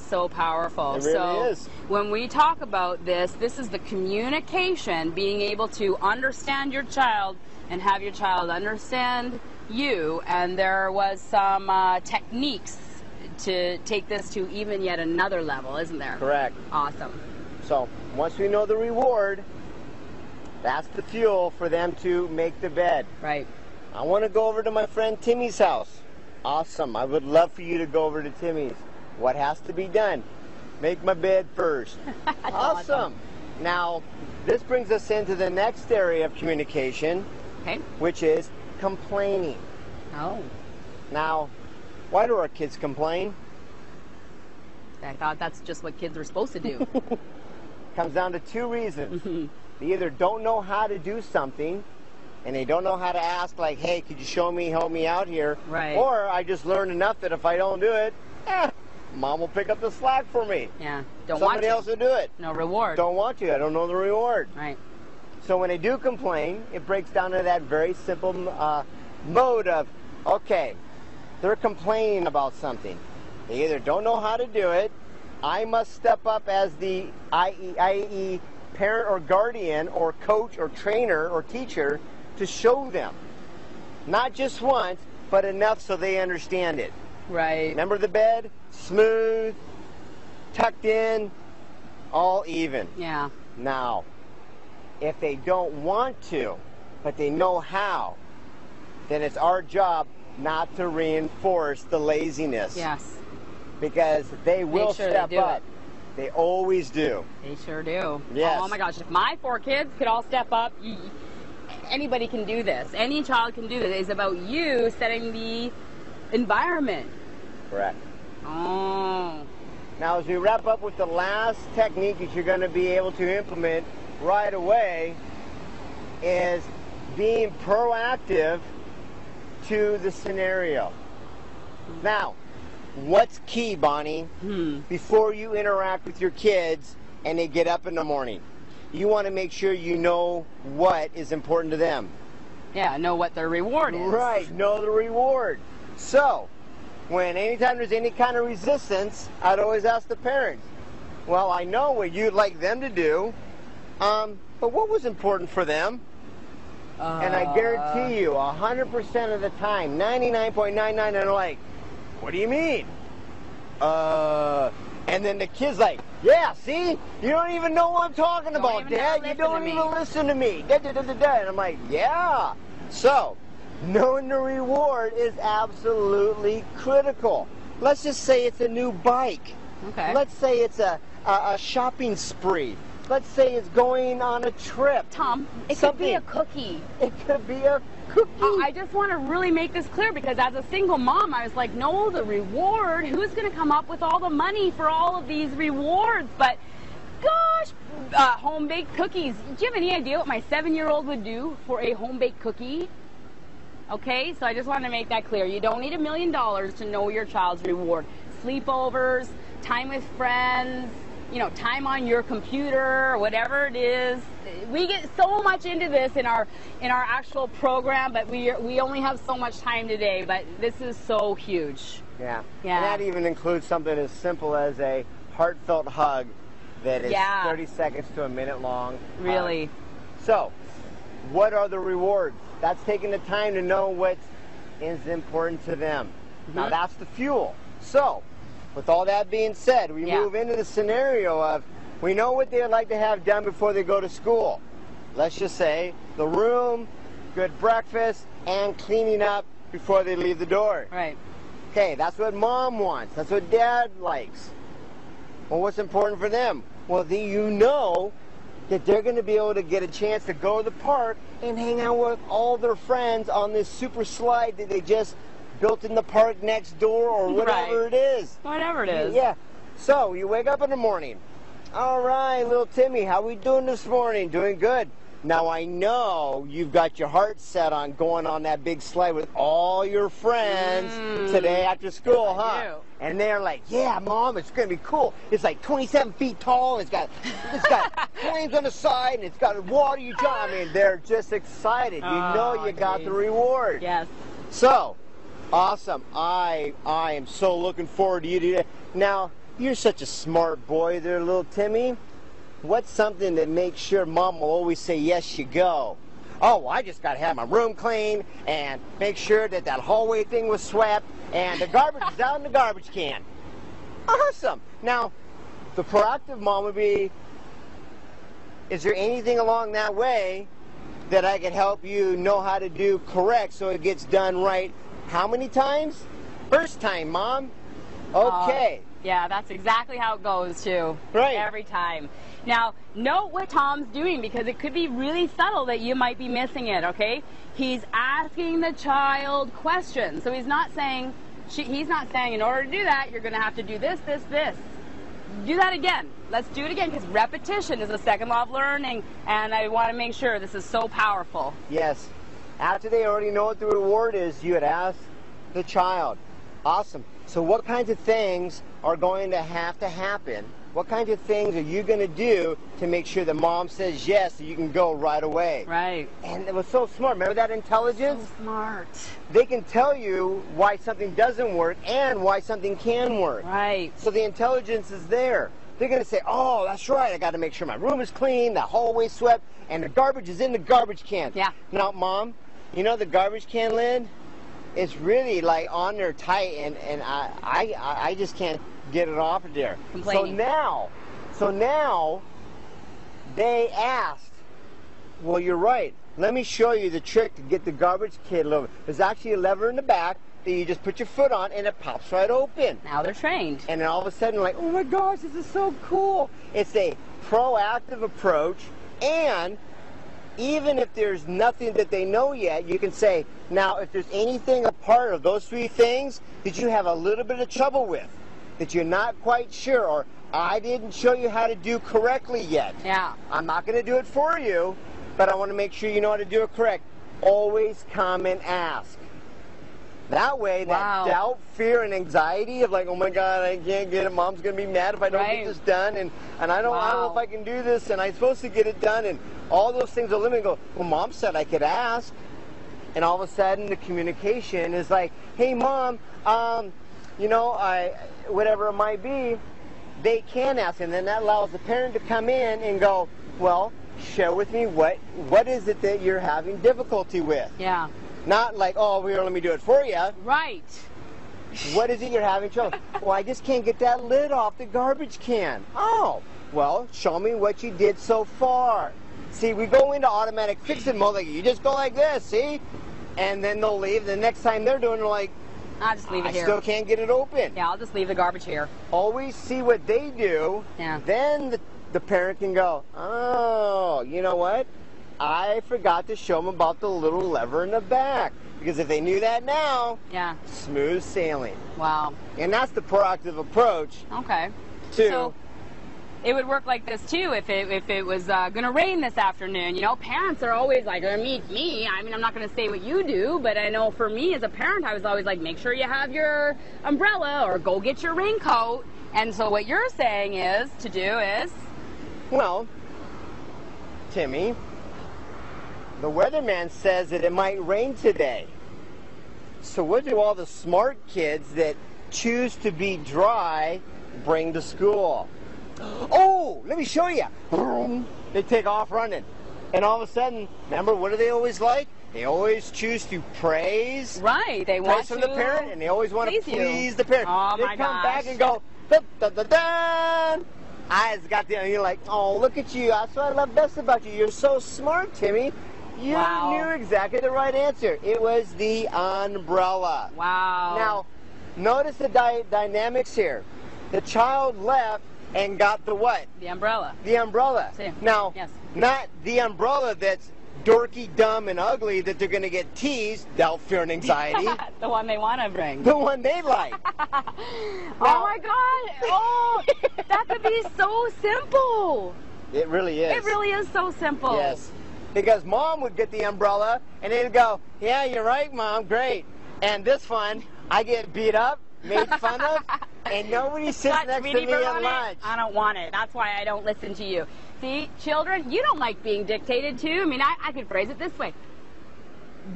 Speaker 1: so powerful.
Speaker 2: It really is.
Speaker 1: When we talk about this is the communication, being able to understand your child and have your child understand you. And there was some techniques to take this to even yet another level, isn't there?
Speaker 2: Correct.
Speaker 1: Awesome.
Speaker 2: So once we know the reward, that's the fuel for them to make the bed.
Speaker 1: Right.
Speaker 2: I want to go over to my friend Timmy's house. Awesome. I would love for you to go over to Timmy's. What has to be done? Make my bed first. Awesome. Now, this brings us into the next area of communication, which is complaining.
Speaker 1: Oh. Now,
Speaker 2: why do our kids complain?
Speaker 1: I thought that's just what kids were supposed to do.
Speaker 2: Comes down to two reasons. They either don't know how to do something, and they don't know how to ask, like, hey, could you show me, help me out here?
Speaker 1: Right.
Speaker 2: Or I just learned enough that if I don't do it, Mom will pick up the slack for me.
Speaker 1: Yeah, don't want to.
Speaker 2: Somebody else will do it.
Speaker 1: No reward.
Speaker 2: Don't want to. I don't know the reward.
Speaker 1: Right.
Speaker 2: So when they do complain, it breaks down to that very simple mode of, okay, they're complaining about something. They either don't know how to do it, I must step up as the i.e. parent or guardian or coach or trainer or teacher to show them. Not just once, but enough so they understand it.
Speaker 1: Right.
Speaker 2: Remember the bed? Smooth, tucked in, all even.
Speaker 1: Yeah.
Speaker 2: Now, if they don't want to, but they know how, then it's our job not to reinforce the laziness.
Speaker 1: Yes.
Speaker 2: Because they will
Speaker 1: Make sure they
Speaker 2: step
Speaker 1: do
Speaker 2: up.
Speaker 1: it.
Speaker 2: They always do.
Speaker 1: They sure do.
Speaker 2: Yes.
Speaker 1: Oh my gosh, if my 4 kids could all step up, anybody can do this. Any child can do this. It's about you setting the environment.
Speaker 2: Correct.
Speaker 1: Oh.
Speaker 2: Now, as we wrap up with the last technique that you're going to be able to implement right away is being proactive to the scenario. Now, what's key, Bonnie, before you interact with your kids and they get up in the morning? You want to make sure you know what is important to them.
Speaker 1: Yeah, know what their reward is.
Speaker 2: Right, know the reward. So, anytime there's any kind of resistance, I'd always ask the parents, well, I know what you'd like them to do, but what was important for them? And I guarantee you, 100% of the time, 99.99, they're like, what do you mean? And then the kid's like, yeah, see? You don't even know what I'm talking about, Dad. You don't even listen to me. Da, da, da, da, da. And I'm like, yeah. So, knowing the reward is absolutely critical. Let's just say it's a new bike.
Speaker 1: Okay.
Speaker 2: Let's say it's a shopping spree. Let's say it's going on a trip.
Speaker 1: Tom, it could be a cookie.
Speaker 2: It could be a cookie.
Speaker 1: I just want to really make this clear because as a single mom, I was like, no, the reward. Who's going to come up with all the money for all of these rewards? But gosh, home-baked cookies. Do you have any idea what my 7-year-old would do for a home-baked cookie? Okay, so I just wanted to make that clear. You don't need $1 million to know your child's reward. Sleepovers, time with friends, you know, time on your computer, whatever it is. We get so much into this in our actual program, but we only have so much time today. But this is so huge.
Speaker 2: Yeah.
Speaker 1: Yeah.
Speaker 2: And that even includes something as simple as a heartfelt hug that is 30 seconds to a minute long.
Speaker 1: Really.
Speaker 2: So, what are the rewards? That's taking the time to know what is important to them. Now that's the fuel. So, with all that being said, we move into the scenario of we know what they would like to have done before they go to school. Let's just say the room, good breakfast, and cleaning up before they leave the door.
Speaker 1: Right.
Speaker 2: Okay, that's what mom wants. That's what dad likes. Well, what's important for them? Well, you know that they're going to be able to get a chance to go to the park and hang out with all their friends on this super slide that they just built in the park next door or whatever it is.
Speaker 1: Whatever it is.
Speaker 2: Yeah. So, you wake up in the morning. All right, little Timmy, how we doing this morning? Doing good. Now, I know you've got your heart set on going on that big slide with all your friends today after school, huh? And they're like, yeah, Mom, it's going to be cool. It's like 27 feet tall, and it's got flames on the side, and it's got water you jump. I mean, they're just excited. You know you got the reward.
Speaker 1: Yes.
Speaker 2: So, awesome. I am so looking forward to you today. Now, you're such a smart boy there, little Timmy. What's something that makes sure Mom will always say, yes, you go? Oh, I just got to have my room clean and make sure that hallway thing was swept and the garbage is out in the garbage can. Awesome. Now, the proactive mom would be, is there anything along that way that I can help you know how to do correct so it gets done right? How many times? First time, Mom. Okay.
Speaker 1: Yeah, that's exactly how it goes, too.
Speaker 2: Right.
Speaker 1: Every time. Now, note what Tom's doing because it could be really subtle that you might be missing it, okay? He's asking the child questions. So he's not saying, in order to do that, you're going to have to do this, this, this. Do that again. Let's do it again because repetition is the second law of learning, and I want to make sure this is so powerful.
Speaker 2: Yes. After they already know what the reward is, you had asked the child. Awesome. So what kinds of things are going to have to happen? What kinds of things are you going to do to make sure that Mom says yes so you can go right away?
Speaker 1: Right.
Speaker 2: And it was so smart. Remember that intelligence?
Speaker 1: So smart.
Speaker 2: They can tell you why something doesn't work and why something can work.
Speaker 1: Right.
Speaker 2: So the intelligence is there. They're going to say, oh, that's right. I got to make sure my room is clean, the hallway's swept, and the garbage is in the garbage can.
Speaker 1: Yeah.
Speaker 2: Now, Mom, you know the garbage can lid? It's really like on there tight, and I just can't get it off of there.
Speaker 1: Complaining.
Speaker 2: So now they asked, well, you're right. Let me show you the trick to get the garbage can over. There's actually a lever in the back that you just put your foot on and it pops right open.
Speaker 1: Now they're trained.
Speaker 2: And then all of a sudden, like, oh my gosh, this is so cool. It's a proactive approach, and even if there's nothing that they know yet, you can say, now, if there's anything a part of those three things that you have a little bit of trouble with, that you're not quite sure, or I didn't show you how to do correctly yet.
Speaker 1: Yeah.
Speaker 2: I'm not going to do it for you, but I want to make sure you know how to do it correct. Always come and ask. That way, that doubt, fear, and anxiety of like, oh my God, I can't get it. Mom's going to be mad if I don't get this done. And I don't know if I can do this. And I'm supposed to get it done. And all those things are limited. Go, well, Mom said I could ask. And all of a sudden, the communication is like, hey, Mom, you know, whatever it might be, they can ask. And then that allows the parent to come in and go, well, share with me what is it that you're having difficulty with.
Speaker 1: Yeah.
Speaker 2: Not like, oh, here, let me do it for you.
Speaker 1: Right.
Speaker 2: What is it you're having trouble? Well, I just can't get that lid off the garbage can. Oh, well, show me what you did so far. See, we go into automatic fix-it mode. Like, you just go like this, see? And then they'll leave. The next time they're doing it, like,
Speaker 1: I'll just leave it here.
Speaker 2: I still can't get it open.
Speaker 1: Yeah, I'll just leave the garbage here.
Speaker 2: Always see what they do.
Speaker 1: Yeah.
Speaker 2: Then the parent can go, oh, you know what? I forgot to show them about the little lever in the back. Because if they knew that now,
Speaker 1: yeah,
Speaker 2: smooth sailing.
Speaker 1: Wow.
Speaker 2: And that's the proactive approach.
Speaker 1: Okay.
Speaker 2: To
Speaker 1: so it would work like this too if it was going to rain this afternoon. You know, parents are always like, me. I mean, I'm not going to say what you do, but I know for me as a parent, I was always like, make sure you have your umbrella or go get your raincoat. And so what you're saying is
Speaker 2: well, Timmy, the weatherman says that it might rain today. So what do all the smart kids that choose to be dry bring to school? Oh, let me show you. They take off running. And all of a sudden, remember, what do they always like? They always choose to praise.
Speaker 1: Right. They want
Speaker 2: from the parent, and they always want to please the parent.
Speaker 1: Oh,
Speaker 2: they come back and go, da-da-da-da. Eyes got the, you're like, oh, look at you. That's what I love best about you. You're so smart, Timmy. You knew exactly the right answer. It was the umbrella.
Speaker 1: Wow.
Speaker 2: Now, notice the dynamics here. The child left and got the what?
Speaker 1: The umbrella.
Speaker 2: The umbrella.
Speaker 1: See.
Speaker 2: Now,
Speaker 1: yes.
Speaker 2: Not the umbrella that's dorky, dumb, and ugly that they're going to get teased, doubt, fear, and anxiety.
Speaker 1: The one they want to bring.
Speaker 2: The one they like.
Speaker 1: Oh my God. Oh, that could be so simple.
Speaker 2: It really is.
Speaker 1: It really is so simple.
Speaker 2: Yes. Because Mom would get the umbrella and they'd go, yeah, you're right, Mom, great. And this one, I get beat up, made fun of, and nobody sits next to me at lunch.
Speaker 1: I don't want it. That's why I don't listen to you. See, children, you don't like being dictated to. I mean, I could phrase it this way.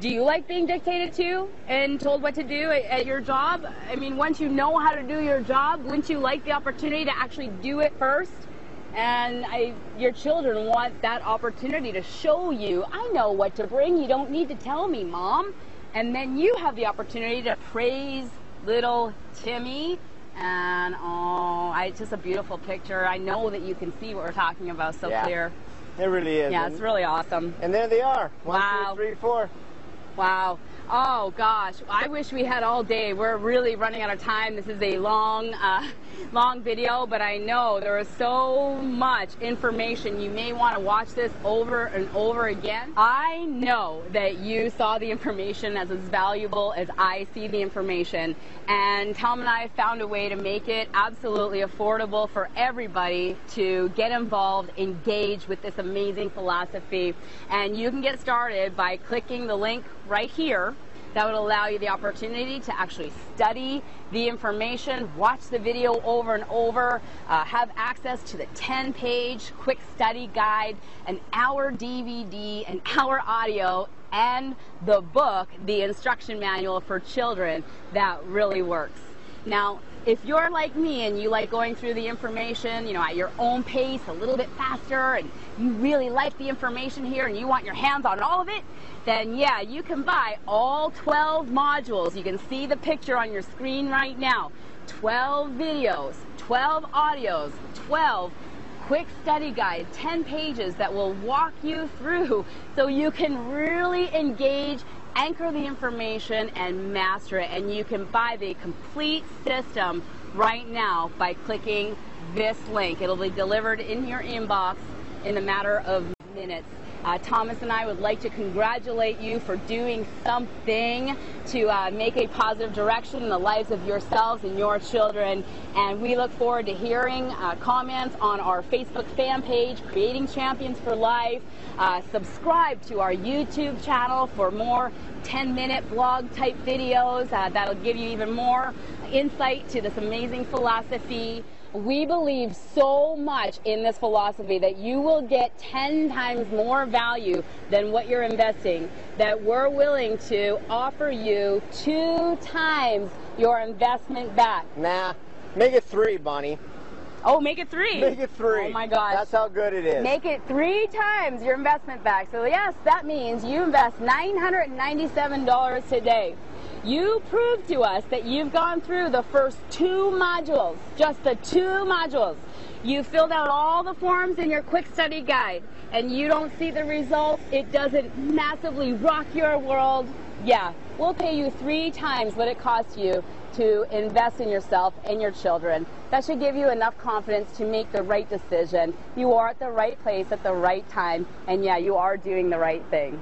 Speaker 1: Do you like being dictated to and told what to do at your job? I mean, once you know how to do your job, wouldn't you like the opportunity to actually do it first? And your children want that opportunity to show you, I know what to bring. You don't need to tell me, Mom. And then you have the opportunity to praise little Timmy. And, it's just a beautiful picture. I know that you can see what we're talking about so clear.
Speaker 2: It really is.
Speaker 1: Yeah, it's really awesome.
Speaker 2: And there they are.
Speaker 1: Wow.
Speaker 2: 1, 2, 3, 4.
Speaker 1: Wow. Oh, gosh. I wish we had all day. We're really running out of time. This is a long video, but I know there is so much information. You may want to watch this over and over again. I know that you saw the information as valuable as I see the information, and Tom and I found a way to make it absolutely affordable for everybody to get involved, engage with this amazing philosophy. And you can get started by clicking the link right here. That would allow you the opportunity to actually study the information, watch the video over and over, have access to the 10-page quick study guide, an hour DVD, an hour audio, and the book, the instruction manual for children that really works. Now, if you're like me and you like going through the information, at your own pace, a little bit faster, and you really like the information here and you want your hands on all of it, then yeah, you can buy all 12 modules. You can see the picture on your screen right now. 12 videos, 12 audios, 12 quick study guide, 10 pages that will walk you through so you can really engage, anchor the information, and master it. And you can buy the complete system right now by clicking this link. It'll be delivered in your inbox in a matter of minutes. Thomas and I would like to congratulate you for doing something to make a positive direction in the lives of yourselves and your children. And we look forward to hearing comments on our Facebook fan page, Creating Champions for Life. Subscribe to our YouTube channel for more 10-minute blog type videos that'll give you even more insight to this amazing philosophy. We believe so much in this philosophy that you will get 10 times more value than what you're investing, that we're willing to offer you 2 times your investment back.
Speaker 2: Nah, make it 3, Bonnie.
Speaker 1: Oh, make it 3.
Speaker 2: Make it 3.
Speaker 1: Oh my gosh.
Speaker 2: That's how good it is.
Speaker 1: Make it 3 times your investment back. So yes, that means you invest $997 today. You prove to us that you've gone through the first 2 modules, just the 2 modules. You filled out all the forms in your quick study guide, and you don't see the results. It doesn't massively rock your world. Yeah, we'll pay you 3 times what it costs you to invest in yourself and your children. That should give you enough confidence to make the right decision. You are at the right place at the right time, and yeah, you are doing the right thing.